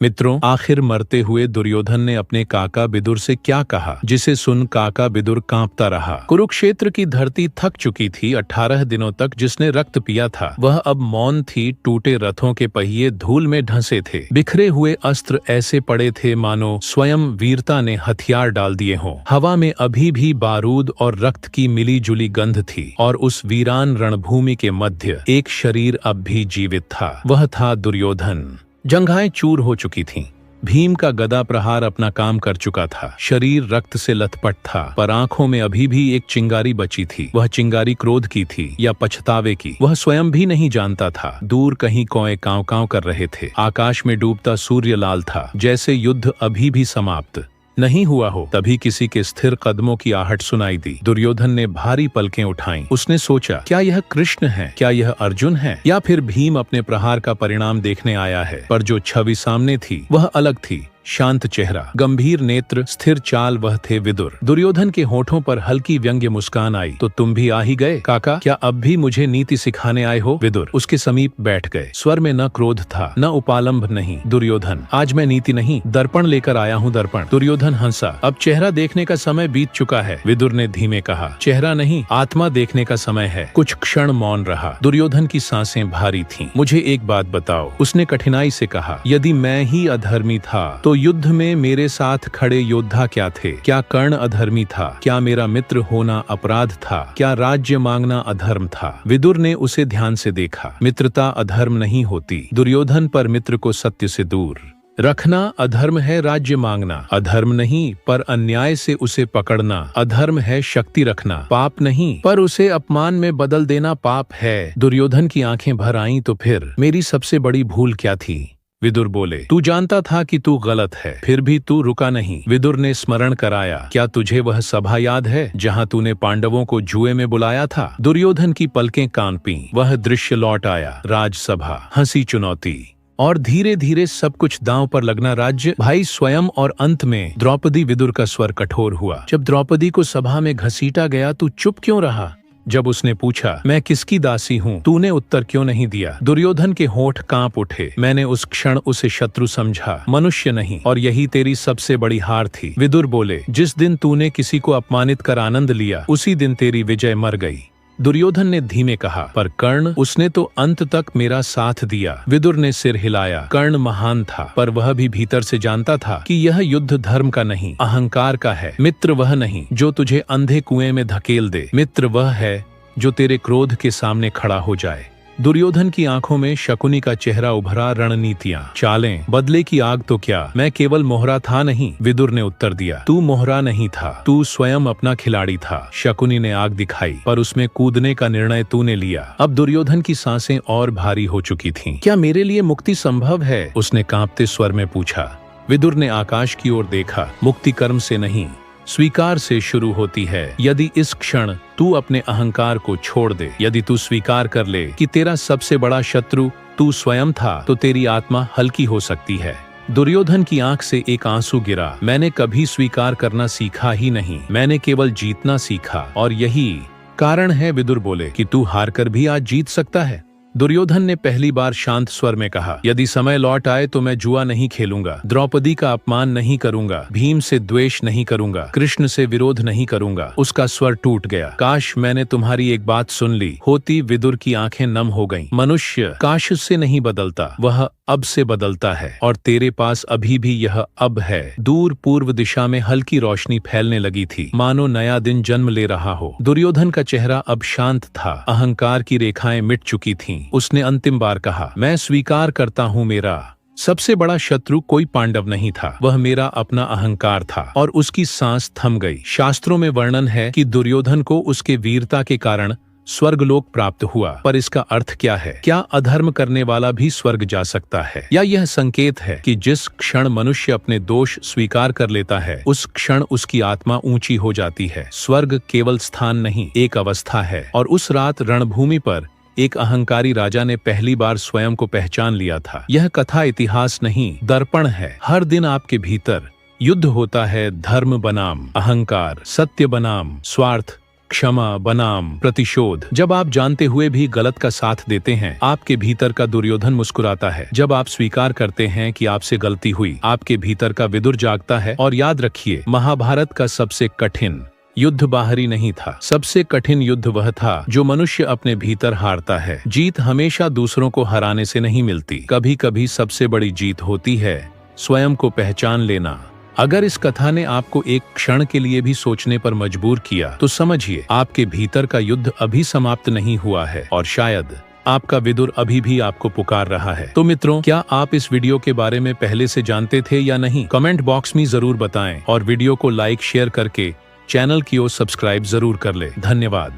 मित्रों, आखिर मरते हुए दुर्योधन ने अपने काका विदुर से क्या कहा, जिसे सुन काका विदुर कांपता रहा। कुरुक्षेत्र की धरती थक चुकी थी। 18 दिनों तक जिसने रक्त पिया था वह अब मौन थी। टूटे रथों के पहिए धूल में ढंसे थे। बिखरे हुए अस्त्र ऐसे पड़े थे मानो स्वयं वीरता ने हथियार डाल दिए हों। हवा में अभी भी बारूद और रक्त की मिली जुली गंध थी और उस वीरान रणभूमि के मध्य एक शरीर अब भी जीवित था। वह था दुर्योधन। जंघाएं चूर हो चुकी थीं। भीम का गदा प्रहार अपना काम कर चुका था। शरीर रक्त से लथपथ था, पर आंखों में अभी भी एक चिंगारी बची थी। वह चिंगारी क्रोध की थी या पछतावे की, वह स्वयं भी नहीं जानता था। दूर कहीं कौए कांव कांव कर रहे थे। आकाश में डूबता सूर्य लाल था, जैसे युद्ध अभी भी समाप्त नहीं हुआ हो। तभी किसी के स्थिर कदमों की आहट सुनाई दी। दुर्योधन ने भारी पलकें उठाईं। उसने सोचा, क्या यह कृष्ण है? क्या यह अर्जुन है? या फिर भीम अपने प्रहार का परिणाम देखने आया है? पर जो छवि सामने थी वह अलग थी। शांत चेहरा, गंभीर नेत्र, स्थिर चाल, वह थे विदुर। दुर्योधन के होठों पर हल्की व्यंग्य मुस्कान आई। तो तुम भी आ ही गए काका? क्या अब भी मुझे नीति सिखाने आए हो? विदुर उसके समीप बैठ गए। स्वर में न क्रोध था, न उपालंभ नहीं। दुर्योधन, आज मैं नीति नहीं, दर्पण लेकर आया हूँ। दर्पण। दुर्योधन हंसा। अब चेहरा देखने का समय बीत चुका है। विदुर ने धीमे कहा, चेहरा नहीं, आत्मा देखने का समय है। कुछ क्षण मौन रहा। दुर्योधन की सांसें भारी थीं। मुझे एक बात बताओ, उसने कठिनाई से कहा। यदि मैं ही अधर्मी था तो युद्ध में मेरे साथ खड़े योद्धा क्या थे? क्या कर्ण अधर्मी था? क्या मेरा मित्र होना अपराध था? क्या राज्य मांगना अधर्म था? विदुर ने उसे ध्यान से देखा। मित्रता अधर्म नहीं होती। दुर्योधन, पर मित्र को सत्य से दूर रखना अधर्म है। राज्य मांगना अधर्म नहीं, पर अन्याय से उसे पकड़ना अधर्म है। शक्ति रखना पाप नहीं, पर उसे अपमान में बदल देना पाप है। दुर्योधन की आंखें भर आईं। तो फिर मेरी सबसे बड़ी भूल क्या थी? विदुर बोले, तू जानता था कि तू गलत है, फिर भी तू रुका नहीं। विदुर ने स्मरण कराया, क्या तुझे वह सभा याद है जहां तूने पांडवों को जुए में बुलाया था? दुर्योधन की पलकें कांपीं। वह दृश्य लौट आया। राजसभा, हंसी, चुनौती और धीरे धीरे सब कुछ दांव पर लगना। राज्य, भाई, स्वयं और अंत में द्रौपदी। विदुर का स्वर कठोर हुआ। जब द्रौपदी को सभा में घसीटा गया तू चुप क्यों रहा? जब उसने पूछा, मैं किसकी दासी हूँ, तूने उत्तर क्यों नहीं दिया? दुर्योधन के होठ कांप उठे। मैंने उस क्षण उसे शत्रु समझा, मनुष्य नहीं, और यही तेरी सबसे बड़ी हार थी। विदुर बोले, जिस दिन तूने किसी को अपमानित कर आनंद लिया उसी दिन तेरी विजय मर गई। दुर्योधन ने धीमे कहा, पर कर्ण, उसने तो अंत तक मेरा साथ दिया। विदुर ने सिर हिलाया। कर्ण महान था, पर वह भी भीतर से जानता था कि यह युद्ध धर्म का नहीं, अहंकार का है। मित्र वह नहीं जो तुझे अंधे कुएं में धकेल दे। मित्र वह है जो तेरे क्रोध के सामने खड़ा हो जाए। दुर्योधन की आंखों में शकुनी का चेहरा उभरा। रणनीतियां, चालें, बदले की आग तो क्या, मैं केवल मोहरा था नहीं। विदुर ने उत्तर दिया, तू मोहरा नहीं था, तू स्वयं अपना खिलाड़ी था। शकुनी ने आग दिखाई, पर उसमें कूदने का निर्णय तूने लिया। अब दुर्योधन की सांसें और भारी हो चुकी थीं। क्या मेरे लिए मुक्ति संभव है? उसने कांपते स्वर में पूछा। विदुर ने आकाश की ओर देखा। मुक्ति कर्म से नहीं, स्वीकार से शुरू होती है। यदि इस क्षण तू अपने अहंकार को छोड़ दे, यदि तू स्वीकार कर ले कि तेरा सबसे बड़ा शत्रु तू स्वयं था, तो तेरी आत्मा हल्की हो सकती है। दुर्योधन की आंख से एक आंसू गिरा। मैंने कभी स्वीकार करना सीखा ही नहीं, मैंने केवल जीतना सीखा, और यही कारण है, विदुर बोले, कि तू हार कर भी आज जीत सकता है। दुर्योधन ने पहली बार शांत स्वर में कहा, यदि समय लौट आए तो मैं जुआ नहीं खेलूंगा, द्रौपदी का अपमान नहीं करूंगा, भीम से द्वेष नहीं करूंगा, कृष्ण से विरोध नहीं करूंगा। उसका स्वर टूट गया। काश मैंने तुम्हारी एक बात सुन ली होती। विदुर की आंखें नम हो गईं। मनुष्य काश से नहीं बदलता, वह अब से बदलता है, और तेरे पास अभी भी यह अब है। दूर पूर्व दिशा में हल्की रोशनी फैलने लगी थी, मानो नया दिन जन्म ले रहा हो। दुर्योधन का चेहरा अब शांत था। अहंकार की रेखाएं मिट चुकी थीं। उसने अंतिम बार कहा, मैं स्वीकार करता हूँ, मेरा सबसे बड़ा शत्रु कोई पांडव नहीं था, वह मेरा अपना अहंकार था। और उसकी सांस थम गई। शास्त्रों में वर्णन है कि दुर्योधन को उसके वीरता के कारण स्वर्गलोक प्राप्त हुआ, पर इसका अर्थ क्या है? क्या अधर्म करने वाला भी स्वर्ग जा सकता है? या यह संकेत है कि जिस क्षण मनुष्य अपने दोष स्वीकार कर लेता है, उस क्षण उसकी आत्मा ऊंची हो जाती है? स्वर्ग केवल स्थान नहीं, एक अवस्था है। और उस रात रणभूमि पर एक अहंकारी राजा ने पहली बार स्वयं को पहचान लिया था। यह कथा इतिहास नहीं, दर्पण है। हर दिन आपके भीतर युद्ध होता है, धर्म बनाम अहंकार, सत्य बनाम स्वार्थ, क्षमा बनाम प्रतिशोध। जब आप जानते हुए भी गलत का साथ देते हैं, आपके भीतर का दुर्योधन मुस्कुराता है। जब आप स्वीकार करते हैं कि आपसे गलती हुई, आपके भीतर का विदुर जागता है। और याद रखिए, महाभारत का सबसे कठिन युद्ध बाहरी नहीं था। सबसे कठिन युद्ध वह था जो मनुष्य अपने भीतर हारता है। जीत हमेशा दूसरों को हराने से नहीं मिलती। कभी कभी सबसे बड़ी जीत होती है स्वयं को पहचान लेना। अगर इस कथा ने आपको एक क्षण के लिए भी सोचने पर मजबूर किया, तो समझिए आपके भीतर का युद्ध अभी समाप्त नहीं हुआ है और शायद आपका विदुर अभी भी आपको पुकार रहा है। तो मित्रों, क्या आप इस वीडियो के बारे में पहले से जानते थे या नहीं? कमेंट बॉक्स में जरूर बताएं और वीडियो को लाइक शेयर करके चैनल की ओर सब्सक्राइब जरूर कर ले। धन्यवाद।